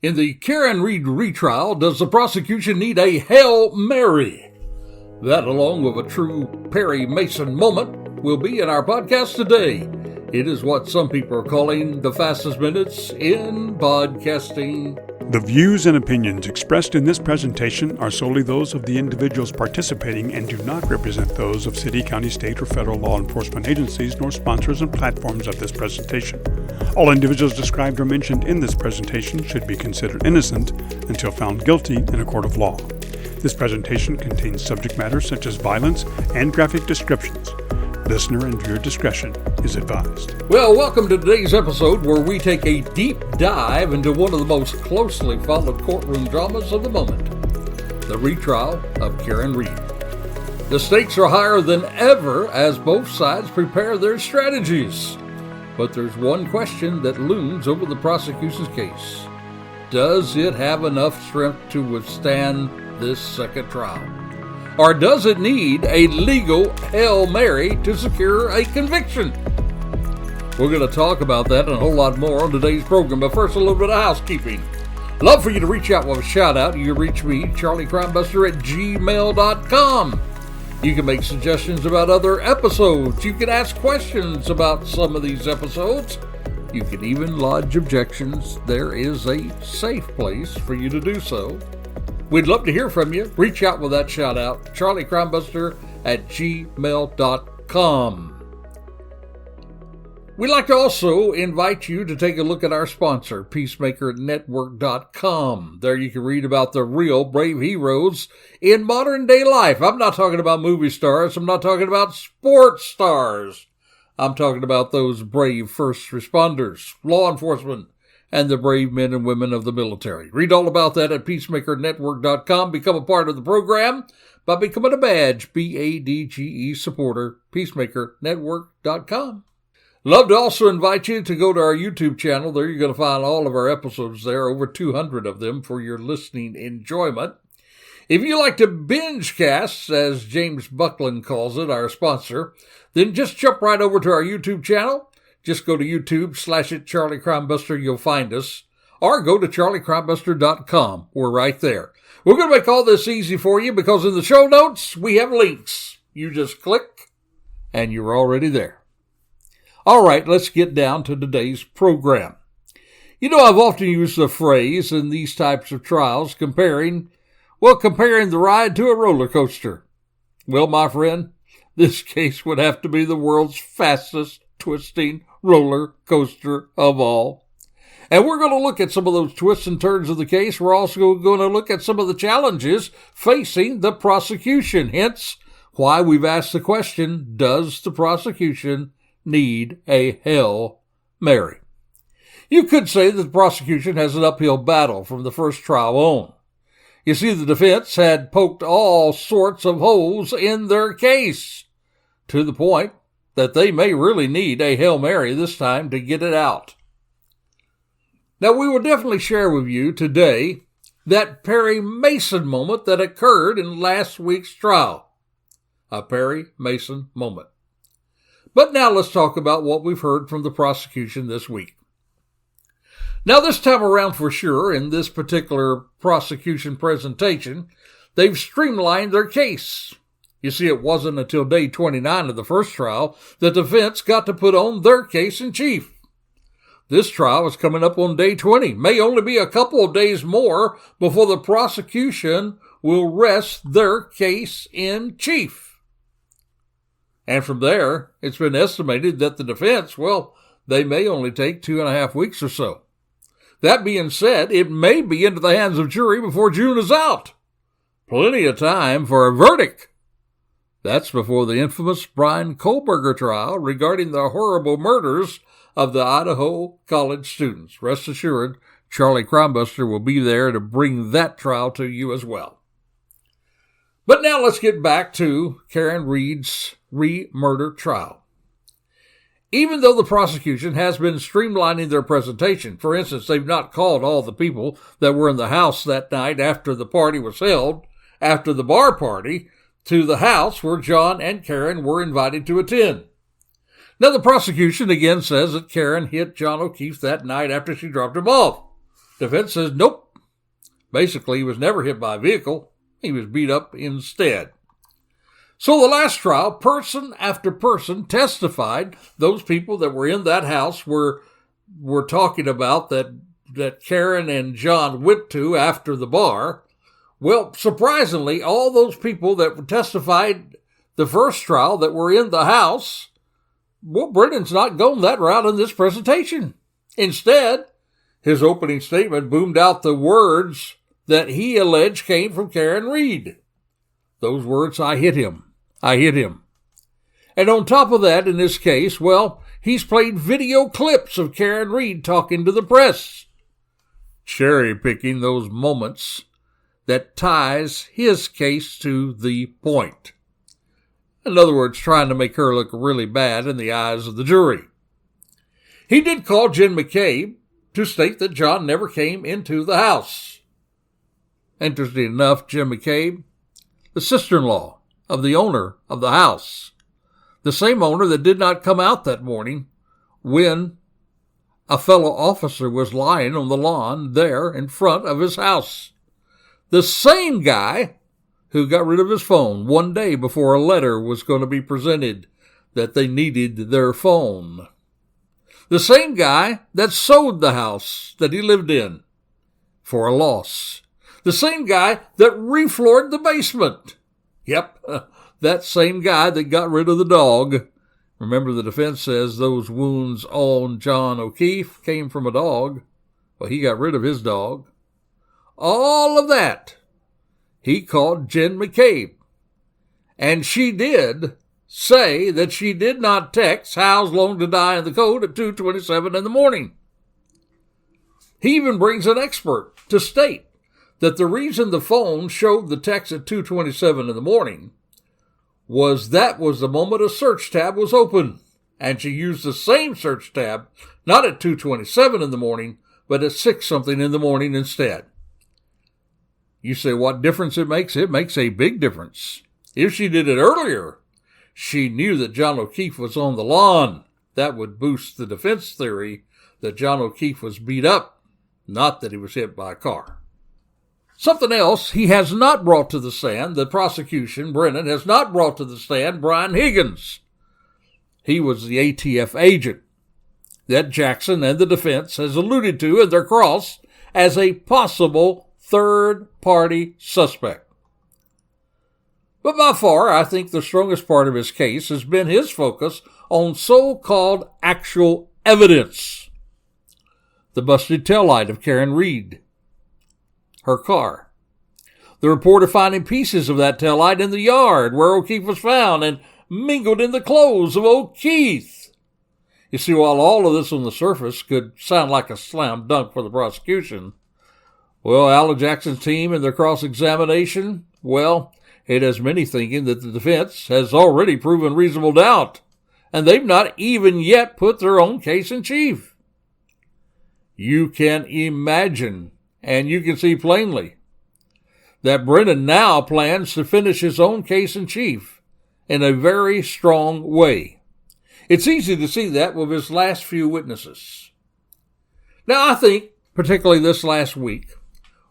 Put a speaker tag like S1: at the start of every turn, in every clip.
S1: In the Karen Reed retrial, does the prosecution need a Hail Mary? That, along with a true Perry Mason moment, will be in our podcast today. It is what some people are calling the fastest minutes in podcasting.
S2: The views and opinions expressed in this presentation are solely those of the individuals participating and do not represent those of city, county, state, or federal law enforcement agencies nor sponsors and platforms of this presentation. All individuals described or mentioned in this presentation should be considered innocent until found guilty in a court of law. This presentation contains subject matter such as violence and graphic descriptions. Listener and viewer discretion is advised.
S1: Well, welcome to today's episode where we take a deep dive into one of the most closely followed courtroom dramas of the moment, the retrial of Karen Reed. The stakes are higher than ever as both sides prepare their strategies. But there's one question that looms over the prosecution's case. Does it have enough strength to withstand this second trial? Or does it need a legal Hail Mary to secure a conviction? We're going to talk about that and a whole lot more on today's program. But first, a little bit of housekeeping. Love for you to reach out with a shout out. You can reach me, Charlie Crimebuster, at gmail.com. You can make suggestions about other episodes. You can ask questions about some of these episodes. You can even lodge objections. There is a safe place for you to do so. We'd love to hear from you. Reach out with that shout out, charliecrimebuster at gmail.com. We'd like to also invite you to take a look at our sponsor, peacemakernetwork.com. There you can read about the real brave heroes in modern day life. I'm not talking about movie stars. I'm not talking about sports stars. I'm talking about those brave first responders, law enforcement, and the brave men and women of the military. Read all about that at peacemakernetwork.com. Become a part of the program by becoming a badge, BADGE supporter, peacemakernetwork.com. Love to also invite you to go to our YouTube channel. There you're going to find all of our episodes there, over 200 of them for your listening enjoyment. If you like to binge-cast, as James Buckland calls it, our sponsor, then just jump right over to our YouTube channel. Just go to YouTube, / Charlie Crimebuster, you'll find us. Or go to charliecrimebuster.com. We're right there. We're going to make all this easy for you because in the show notes, we have links. You just click, and you're already there. All right, let's get down to today's program. You know, I've often used the phrase in these types of trials, comparing the ride to a roller coaster. Well, my friend, this case would have to be the world's fastest twisting roller coaster of all. And we're going to look at some of those twists and turns of the case. We're also going to look at some of the challenges facing the prosecution. Hence, why we've asked the question, does the prosecution need a Hail Mary? You could say that the prosecution has an uphill battle from the first trial on. You see, the defense had poked all sorts of holes in their case, to the point that they may really need a Hail Mary this time to get it out. Now, we will definitely share with you today that Perry Mason moment that occurred in last week's trial. A Perry Mason moment. But now let's talk about what we've heard from the prosecution this week. Now, this time around for sure, in this particular prosecution presentation, they've streamlined their case. You see, it wasn't until day 29 of the first trial the defense got to put on their case in chief. This trial is coming up on day 20. May only be a couple of days more before the prosecution will rest their case in chief. And from there, it's been estimated that the defense, they may only take 2.5 weeks or so. That being said, it may be into the hands of jury before June is out. Plenty of time for a verdict. That's before the infamous Brian Kohlberger trial regarding the horrible murders of the Idaho college students. Rest assured, Charlie Crimebuster will be there to bring that trial to you as well. But now let's get back to Karen Reed's re-murder trial. Even though the prosecution has been streamlining their presentation, for instance, they've not called all the people that were in the house that night after the party was held, after the bar party, to the house where John and Karen were invited to attend. Now, the prosecution again says that Karen hit John O'Keefe that night after she dropped him off. Defense says, nope. Basically, he was never hit by a vehicle. He was beat up instead. So the last trial, person after person testified. Those people that were in that house were talking about that Karen and John went to after the bar. Well, surprisingly, all those people that testified the first trial that were in the house, well, Brennan's not going that route in this presentation. Instead, his opening statement boomed out the words that he alleged came from Karen Reed. Those words, I hit him. I hit him. And on top of that, in this case, well, he's played video clips of Karen Reed talking to the press, cherry-picking those moments that ties his case to the point. In other words, trying to make her look really bad in the eyes of the jury. He did call Jen McCabe to state that John never came into the house. Interesting enough, Jen McCabe, the sister-in-law of the owner of the house, the same owner that did not come out that morning when a fellow officer was lying on the lawn there in front of his house. The same guy who got rid of his phone one day before a letter was going to be presented that they needed their phone. The same guy that sold the house that he lived in for a loss. The same guy that refloored the basement. Yep, that same guy that got rid of the dog. Remember, the defense says those wounds on John O'Keefe came from a dog. Well, he got rid of his dog. All of that, he called Jen McCabe. And she did say that she did not text how's long to die in the code at 2:27 in the morning. He even brings an expert to state that the reason the phone showed the text at 2:27 in the morning was that was the moment a search tab was open. And she used the same search tab, not at 2:27 in the morning, but at 6-something in the morning instead. You say what difference it makes? It makes a big difference. If she did it earlier, she knew that John O'Keefe was on the lawn. That would boost the defense theory that John O'Keefe was beat up, not that he was hit by a car. Something else he has not brought to the stand, the prosecution, Brennan, has not brought to the stand Brian Higgins. He was the ATF agent that Jackson and the defense has alluded to in their cross as a possible third-party suspect. But by far, I think the strongest part of his case has been his focus on so-called actual evidence. The busted taillight of Karen Reed, her car. The report of finding pieces of that taillight in the yard where O'Keefe was found and mingled in the clothes of O'Keefe. You see, while all of this on the surface could sound like a slam dunk for the prosecution, well, Alan Jackson's team in their cross-examination, well, it has many thinking that the defense has already proven reasonable doubt, and they've not even yet put their own case in chief. You can imagine, and you can see plainly, that Brennan now plans to finish his own case in chief in a very strong way. It's easy to see that with his last few witnesses. Now, I think, particularly this last week,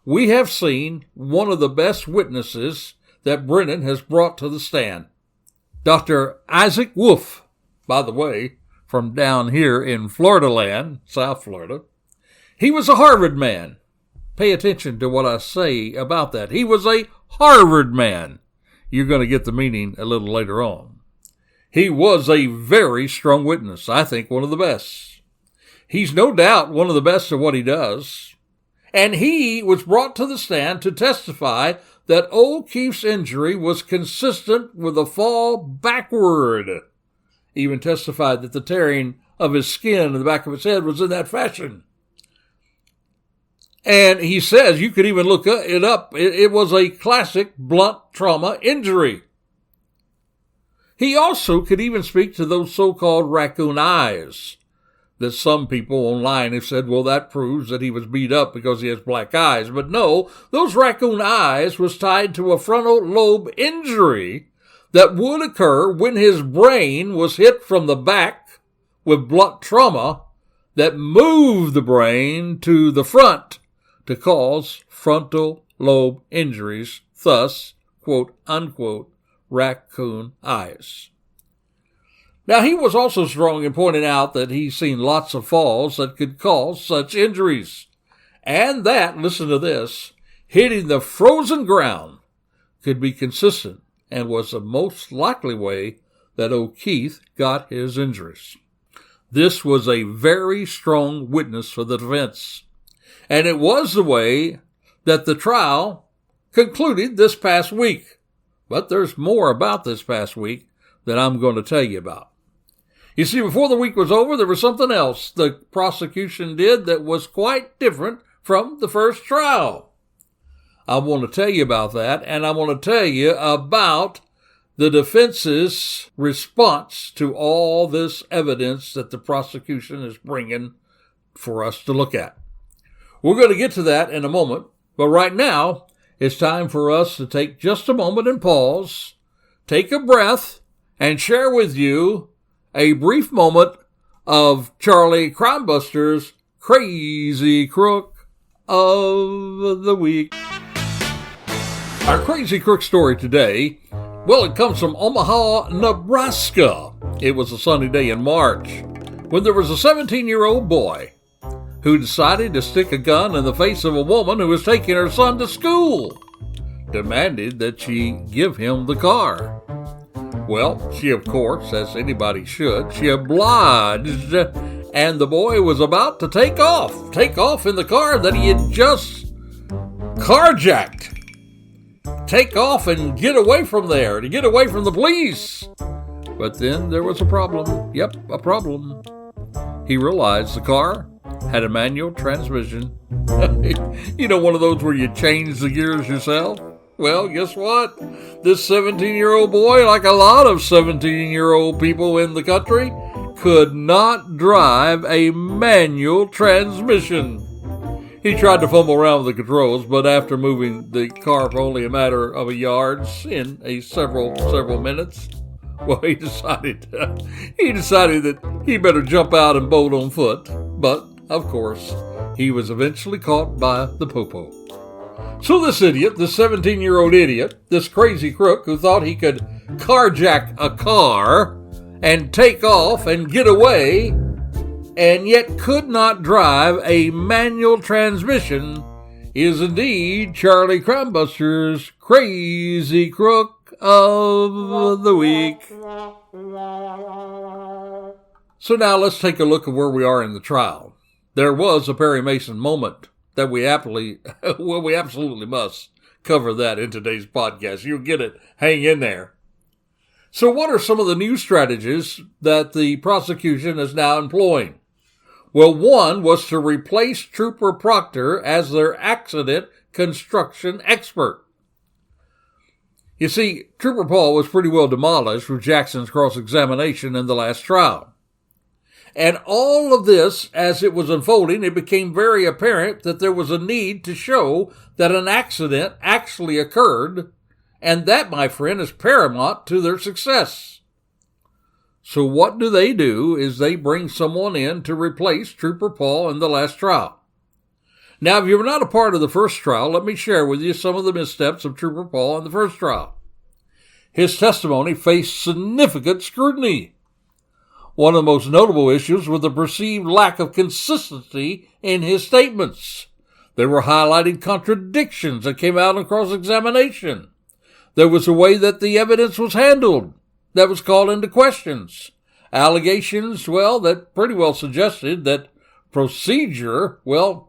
S1: we have seen one of the best witnesses that Brennan has brought to the stand. Dr. Isaac Wolf, by the way, from down here in Florida land, South Florida. He was a Harvard man. Pay attention to what I say about that. He was a Harvard man. You're going to get the meaning a little later on. He was a very strong witness. I think one of the best. He's no doubt one of the best at what he does. And he was brought to the stand to testify that O'Keefe's injury was consistent with a fall backward. He even testified that the tearing of his skin in the back of his head was in that fashion. And he says, you could even look it up, it was a classic blunt trauma injury. He also could even speak to those so-called raccoon eyes that some people online have said, well, that proves that he was beat up because he has black eyes. But no, those raccoon eyes was tied to a frontal lobe injury that would occur when his brain was hit from the back with blunt trauma that moved the brain to the front to cause frontal lobe injuries, thus, quote unquote, raccoon eyes. Now, he was also strong in pointing out that he's seen lots of falls that could cause such injuries, and that, listen to this, hitting the frozen ground could be consistent and was the most likely way that O'Keefe got his injuries. This was a very strong witness for the defense, and it was the way that the trial concluded this past week. But there's more about this past week that I'm going to tell you about. You see, before the week was over, there was something else the prosecution did that was quite different from the first trial. I want to tell you about that, and I want to tell you about the defense's response to all this evidence that the prosecution is bringing for us to look at. We're going to get to that in a moment, but right now, it's time for us to take just a moment and pause, take a breath, and share with you a brief moment of Charlie Crimebuster's Crazy Crook of the Week. Our Crazy Crook story today, well, it comes from Omaha, Nebraska. It was a sunny day in March when there was a 17-year-old boy who decided to stick a gun in the face of a woman who was taking her son to school, demanded that she give him the car. Well, she, of course, as anybody should, she obliged, and the boy was about to take off in the car that he had just carjacked. Take off and get away from there, to get away from the police. But then there was a problem. Yep, a problem. He realized the car had a manual transmission. You know, one of those where you change the gears yourself? Well, guess what? This 17-year-old boy, like a lot of 17-year-old people in the country, could not drive a manual transmission. He tried to fumble around with the controls, but after moving the car for only a matter of yards in several minutes, well, he decided that he better jump out and bolt on foot. But, of course, he was eventually caught by the popo. So this idiot, this 17-year-old idiot, this crazy crook who thought he could carjack a car and take off and get away, and yet could not drive a manual transmission, is indeed Charlie Crimebuster's Crazy Crook of the Week. So now let's take a look at where we are in the trial. There was a Perry Mason moment that we absolutely must cover that in today's podcast. You'll get it. Hang in there. So what are some of the new strategies that the prosecution is now employing? Well, one was to replace Trooper Proctor as their accident construction expert. You see, Trooper Paul was pretty well demolished with Jackson's cross-examination in the last trial. And all of this, as it was unfolding, it became very apparent that there was a need to show that an accident actually occurred, and that, my friend, is paramount to their success. So what do? Is they bring someone in to replace Trooper Paul in the last trial. Now, if you were not a part of the first trial, let me share with you some of the missteps of Trooper Paul in the first trial. His testimony faced significant scrutiny. One of the most notable issues was the perceived lack of consistency in his statements. They were highlighting contradictions that came out in cross-examination. There was a way that the evidence was handled that was called into questions. Allegations, that pretty well suggested that procedure,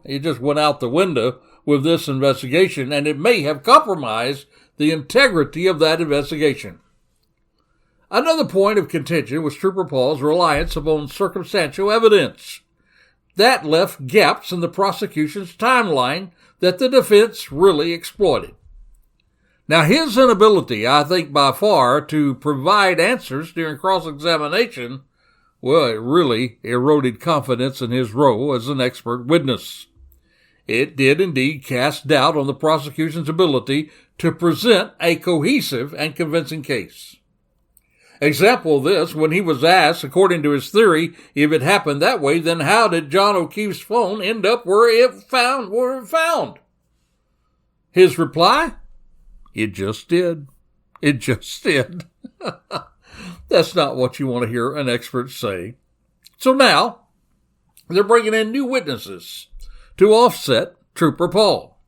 S1: it just went out the window with this investigation, and it may have compromised the integrity of that investigation. Another point of contention was Trooper Paul's reliance upon circumstantial evidence. That left gaps in the prosecution's timeline that the defense really exploited. Now, his inability, I think by far, to provide answers during cross-examination, it really eroded confidence in his role as an expert witness. It did indeed cast doubt on the prosecution's ability to present a cohesive and convincing case. Example of this, when he was asked, according to his theory, if it happened that way, then how did John O'Keefe's phone end up where it found? His reply? It just did. It just did. That's not what you want to hear an expert say. So now, they're bringing in new witnesses to offset Trooper Paul.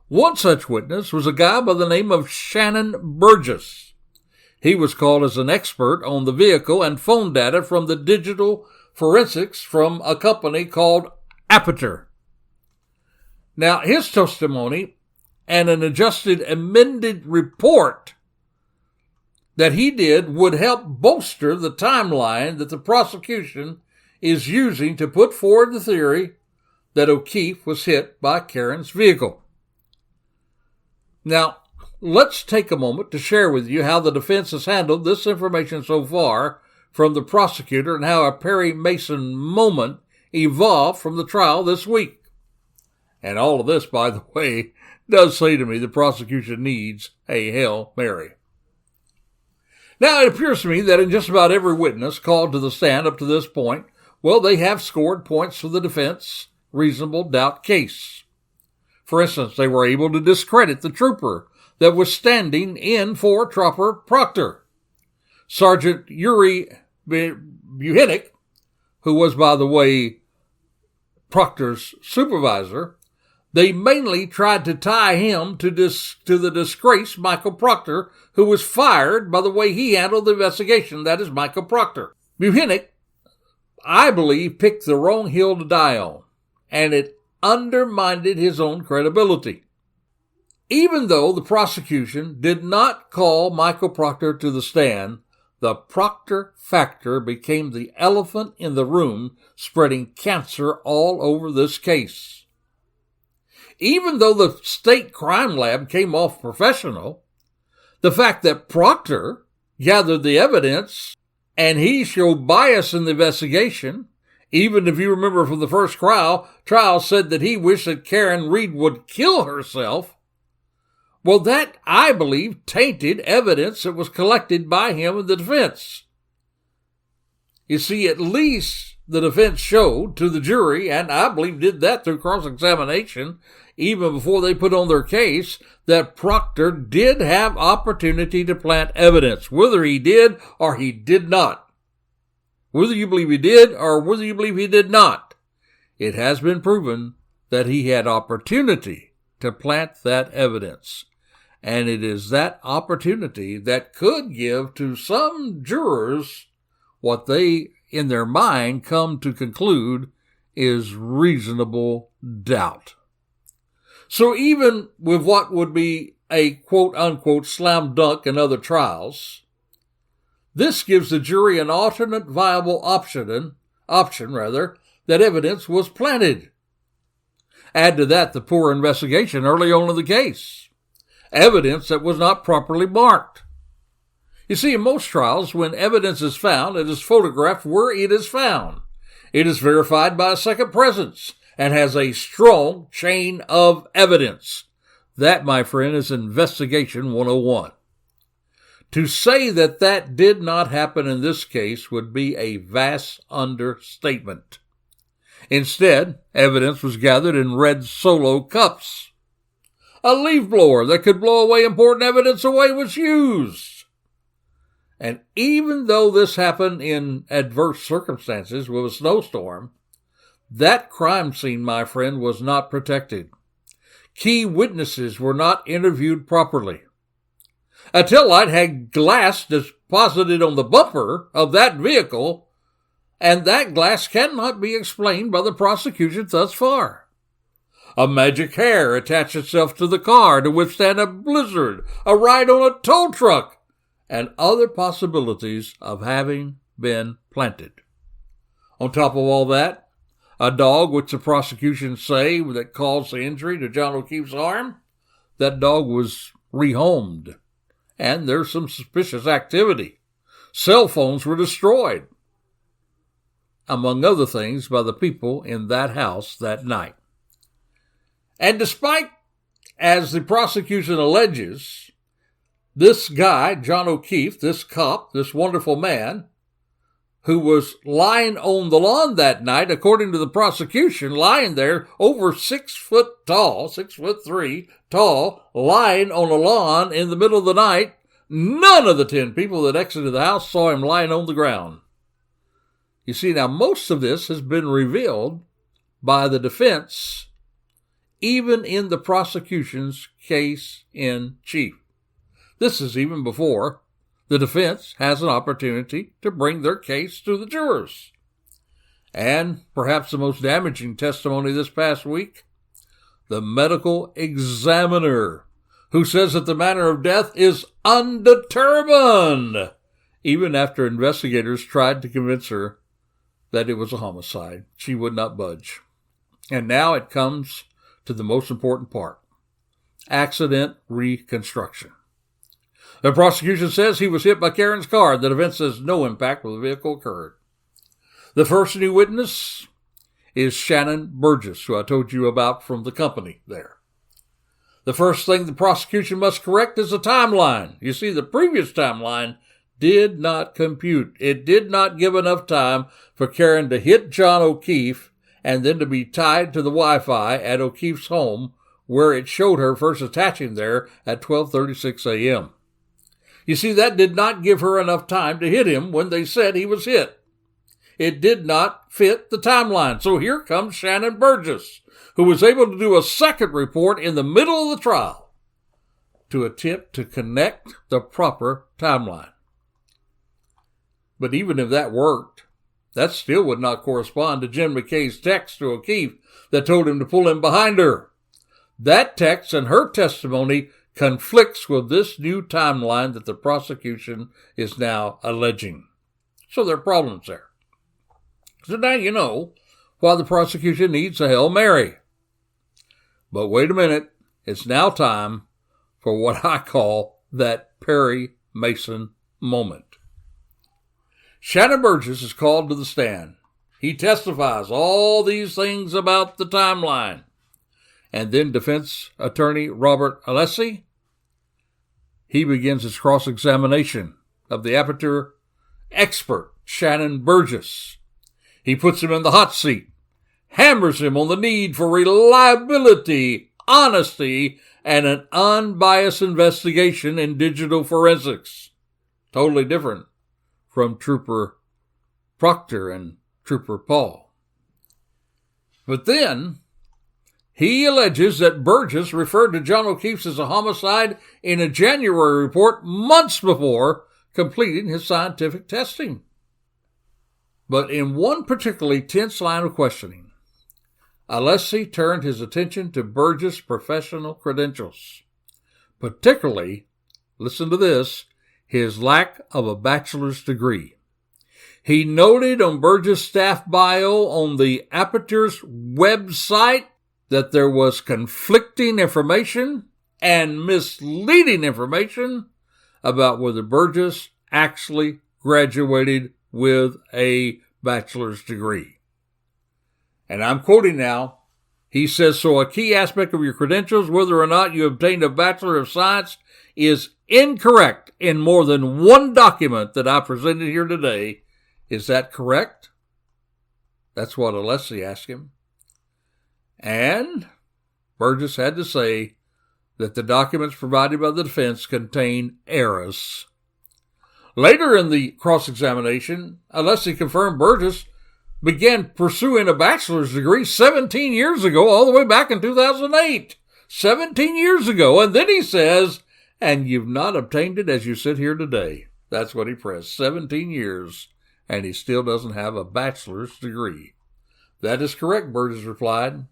S1: One such witness was a guy by the name of Shannon Burgess. He was called as an expert on the vehicle and phone data from the digital forensics from a company called Aperture. Now, his testimony and an adjusted amended report that he did would help bolster the timeline that the prosecution is using to put forward the theory that O'Keefe was hit by Karen's vehicle. Now, let's take a moment to share with you how the defense has handled this information so far from the prosecutor and how a Perry Mason moment evolved from the trial this week. And all of this, by the way, does say to me the prosecution needs a Hail Mary. Now, it appears to me that in just about every witness called to the stand up to this point, well, they have scored points for the defense reasonable doubt case. For instance, they were able to discredit the trooper that was standing in for Trooper Proctor. Sergeant Yuri Buhinick, who was, by the way, Proctor's supervisor, they mainly tried to tie him to the disgraced Michael Proctor, who was fired by the way he handled the investigation. That is Michael Proctor. Buhinick, I believe, picked the wrong hill to die on, and it undermined his own credibility. Even though the prosecution did not call Michael Proctor to the stand, the Proctor factor became the elephant in the room, spreading cancer all over this case. Even though the state crime lab came off professional, the fact that Proctor gathered the evidence and he showed bias in the investigation, even if you remember from the first trial said that he wished that Karen Reed would kill herself, well, that, I believe, tainted evidence that was collected by him in the defense. You see, at least the defense showed to the jury, and I believe did that through cross-examination, even before they put on their case, that Proctor did have opportunity to plant evidence, whether he did or he did not. Whether you believe he did or whether you believe he did not, it has been proven that he had opportunity to plant that evidence. And it is that opportunity that could give to some jurors what they, in their mind, come to conclude is reasonable doubt. So even with what would be a quote-unquote slam dunk in other trials, this gives the jury an alternate viable option that evidence was planted. Add to that the poor investigation early on in the case. Evidence that was not properly marked. You see, in most trials, when evidence is found, it is photographed where it is found. It is verified by a second presence and has a strong chain of evidence. That, my friend, is Investigation 101. To say that that did not happen in this case would be a vast understatement. Instead, evidence was gathered in red Solo cups. A leaf blower that could blow away important evidence away was used. And even though this happened in adverse circumstances with a snowstorm, that crime scene, my friend, was not protected. Key witnesses were not interviewed properly. A taillight had glass deposited on the bumper of that vehicle, and that glass cannot be explained by the prosecution thus far. A magic hair attached itself to the car to withstand a blizzard, a ride on a tow truck, and other possibilities of having been planted. On top of all that, a dog, which the prosecution say that caused the injury to John O'Keefe's arm, that dog was rehomed, and there's some suspicious activity. Cell phones were destroyed, among other things, by the people in that house that night. And despite, as the prosecution alleges, this guy, John O'Keefe, this cop, this wonderful man, who was lying on the lawn that night, according to the prosecution, lying there over 6 foot tall, 6'3" tall, lying on a lawn in the middle of the night. None of the 10 people that exited the house saw him lying on the ground. You see, now most of this has been revealed by the defense, even in the prosecution's case in chief. This is even before the defense has an opportunity to bring their case to the jurors. And perhaps the most damaging testimony this past week, the medical examiner, who says that the manner of death is undetermined, even after investigators tried to convince her that it was a homicide. She would not budge. And now it comes to the most important part: accident reconstruction. The prosecution says he was hit by Karen's car. The defense says no impact with the vehicle occurred. The first new witness is Shannon Burgess, who I told you about from the company there. The first thing the prosecution must correct is the timeline. You see, the previous timeline did not compute. It did not give enough time for Karen to hit John O'Keefe and then to be tied to the Wi-Fi at O'Keefe's home, where it showed her first attaching there at 12:36 a.m. You see, that did not give her enough time to hit him when they said he was hit. It did not fit the timeline. So here comes Shannon Burgess, who was able to do a second report in the middle of the trial to attempt to connect the proper timeline. But even if that worked, that still would not correspond to Jim McKay's text to O'Keefe that told him to pull in behind her. That text and her testimony conflicts with this new timeline that the prosecution is now alleging. So there are problems there. So now you know why the prosecution needs a Hail Mary. But wait a minute, it's now time for what I call that Perry Mason moment. Shannon Burgess is called to the stand. He testifies all these things about the timeline. And then defense attorney Robert Alessi, he begins his cross-examination of the amateur expert, Shannon Burgess. He puts him in the hot seat, hammers him on the need for reliability, honesty, and an unbiased investigation in digital forensics. Totally different from Trooper Proctor and Trooper Paul. But then he alleges that Burgess referred to John O'Keefe as a homicide in a January report months before completing his scientific testing. But in one particularly tense line of questioning, Alessi turned his attention to Burgess' professional credentials, particularly, listen to this, his lack of a bachelor's degree. He noted on Burgess' staff bio on the Aperture's website that there was conflicting information and misleading information about whether Burgess actually graduated with a bachelor's degree. And I'm quoting now. He says, so a key aspect of your credentials, whether or not you obtained a Bachelor of Science, is incorrect in more than one document that I presented here today. Is that correct? That's what Alessi asked him. And Burgess had to say that the documents provided by the defense contain errors. Later in the cross-examination, Alessi confirmed Burgess began pursuing a bachelor's degree 17 years ago, all the way back in 2008. 17 years ago. And then he says, and you've not obtained it as you sit here today. That's what he pressed. 17 years, and he still doesn't have a bachelor's degree. That is correct, Burgess replied.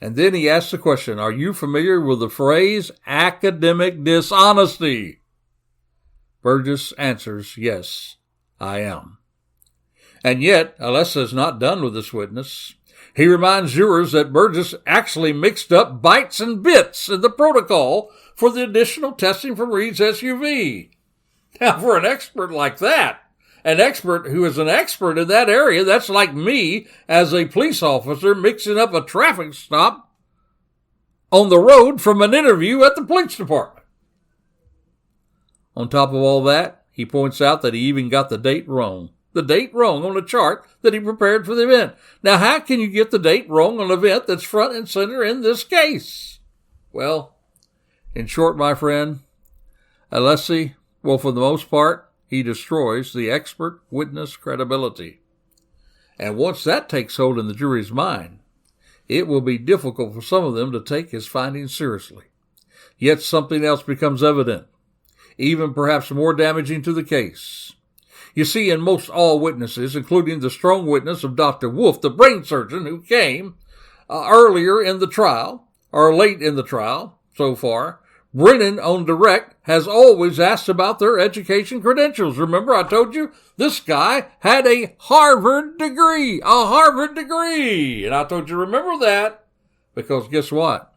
S1: And then he asked the question, are you familiar with the phrase academic dishonesty? Burgess answers, yes, I am. And yet, Alessi is not done with this witness. He reminds jurors that Burgess actually mixed up bytes and bits in the protocol for the additional testing from Reed's SUV. Now, for an expert like that, an expert who is an expert in that area, that's like me as a police officer mixing up a traffic stop on the road from an interview at the police department. On top of all that, he points out that he even got the date wrong. The date wrong on a chart that he prepared for the event. Now, how can you get the date wrong on an event that's front and center in this case? Well, in short, my friend, Alessi, well, for the most part, he destroys the expert witness credibility. And once that takes hold in the jury's mind, it will be difficult for some of them to take his findings seriously. Yet something else becomes evident, even perhaps more damaging to the case. You see, in most all witnesses, including the strong witness of Dr. Wolf, the brain surgeon who came earlier in the trial, or late in the trial so far, Brennan on direct has always asked about their education credentials. Remember, I told you this guy had a Harvard degree. And I told you, remember that, because guess what?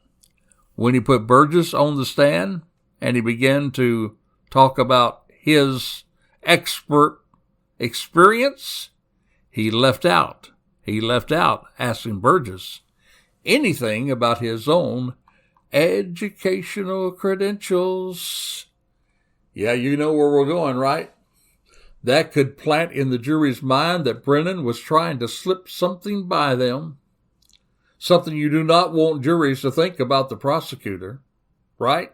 S1: When he put Burgess on the stand and he began to talk about his expert experience, he left out asking Burgess anything about his own educational credentials. Yeah, you know where we're going, right? That could plant in the jury's mind that Brennan was trying to slip something by them, something you do not want juries to think about the prosecutor, right?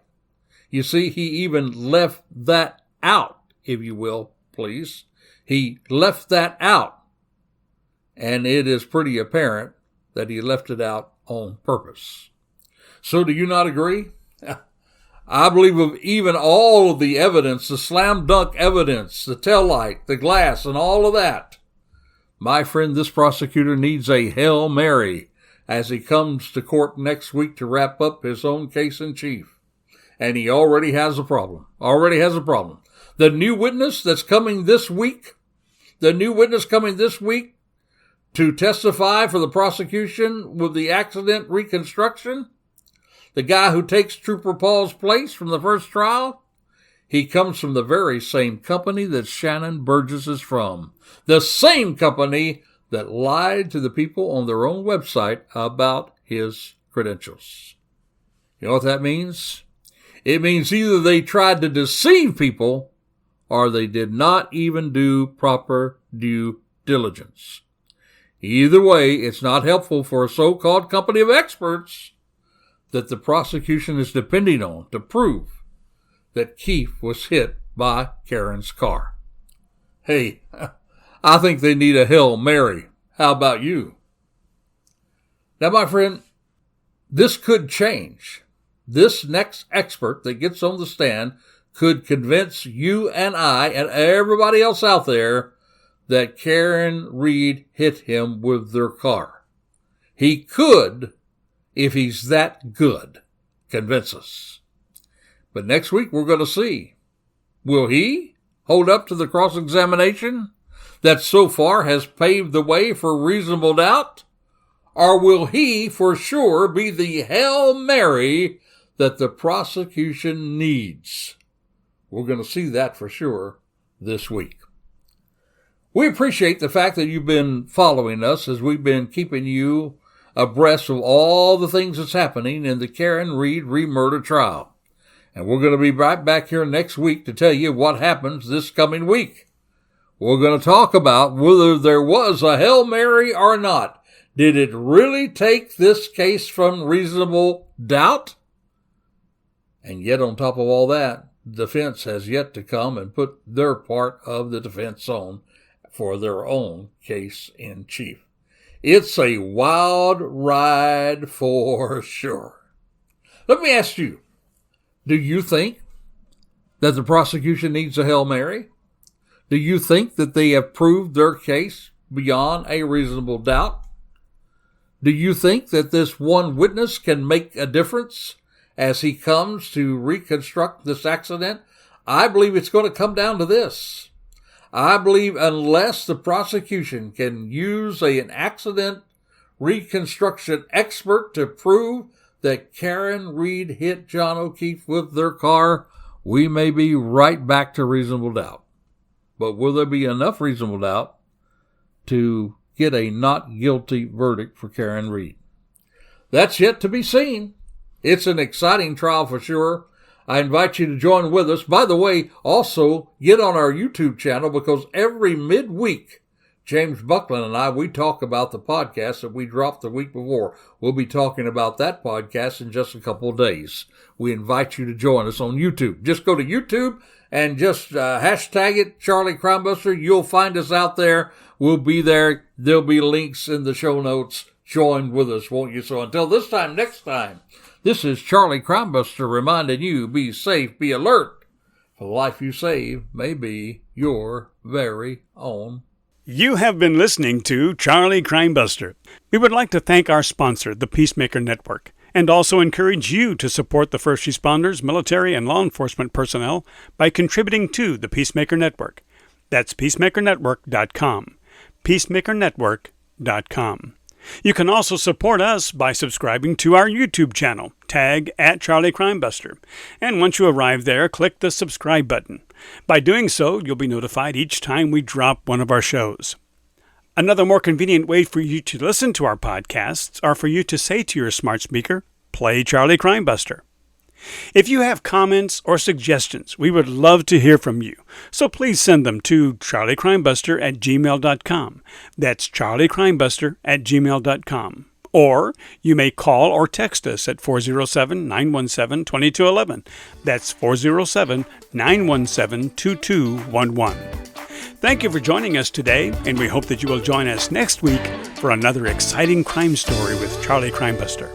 S1: You see, he even left that out, if you will, please. He left that out, and it is pretty apparent that he left it out on purpose. So do you not agree? I believe of even all of the evidence, the slam dunk evidence, the taillight, the glass, and all of that, my friend, this prosecutor needs a Hail Mary as he comes to court next week to wrap up his own case in chief. And he already has a problem. The new witness that's coming this week, to testify for the prosecution with the accident reconstruction, the guy who takes Trooper Paul's place from the first trial, he comes from the very same company that Shannon Burgess is from. The same company that lied to the people on their own website about his credentials. You know what that means? It means either they tried to deceive people or they did not even do proper due diligence. Either way, it's not helpful for a so-called company of experts that the prosecution is depending on to prove that Keefe was hit by Karen's car. Hey, I think they need a Hail Mary. How about you? Now, my friend, this could change. This next expert that gets on the stand could convince you and I and everybody else out there that Karen Reed hit him with their car. He could, if he's that good, convince us. But next week we're going to see. Will he hold up to the cross-examination that so far has paved the way for reasonable doubt? Or will he for sure be the Hail Mary that the prosecution needs? We're going to see that for sure this week. We appreciate the fact that you've been following us as we've been keeping you abreast of all the things that's happening in the Karen Reed re-murder trial. And we're going to be right back here next week to tell you what happens this coming week. We're going to talk about whether there was a Hail Mary or not. Did it really take this case from reasonable doubt? And yet on top of all that, the defense has yet to come and put their part of the defense on for their own case in chief. It's a wild ride for sure. Let me ask you, do you think that the prosecution needs a Hail Mary? Do you think that they have proved their case beyond a reasonable doubt? Do you think that this one witness can make a difference as he comes to reconstruct this accident? I believe it's going to come down to this. I believe unless the prosecution can use an accident reconstruction expert to prove that Karen Reed hit John O'Keefe with their car, we may be right back to reasonable doubt. But will there be enough reasonable doubt to get a not guilty verdict for Karen Reed? That's yet to be seen. It's an exciting trial for sure. I invite you to join with us. By the way, also get on our YouTube channel, because every midweek, James Buckland and I, we talk about the podcast that we dropped the week before. We'll be talking about that podcast in just a couple of days. We invite you to join us on YouTube. Just go to YouTube and just hashtag it, Charlie Crimebuster. You'll find us out there. We'll be there. There'll be links in the show notes. Join with us, won't you? So until this time, next time, this is Charlie Crimebuster reminding you, be safe, be alert, for the life you save may be your very own.
S2: You have been listening to Charlie Crimebuster. We would like to thank our sponsor, the Peacemaker Network, and also encourage you to support the first responders, military, and law enforcement personnel by contributing to the Peacemaker Network. That's peacemakernetwork.com. peacemakernetwork.com. You can also support us by subscribing to our YouTube channel, tag @CharlieCrimebuster. And once you arrive there, click the subscribe button. By doing so, you'll be notified each time we drop one of our shows. Another more convenient way for you to listen to our podcasts are for you to say to your smart speaker, play Charlie Crimebuster. If you have comments or suggestions, we would love to hear from you. So please send them to charliecrimebuster@gmail.com. That's charliecrimebuster@gmail.com. Or you may call or text us at 407-917-2211. That's 407-917-2211. Thank you for joining us today, and we hope that you will join us next week for another exciting crime story with Charlie Crimebuster.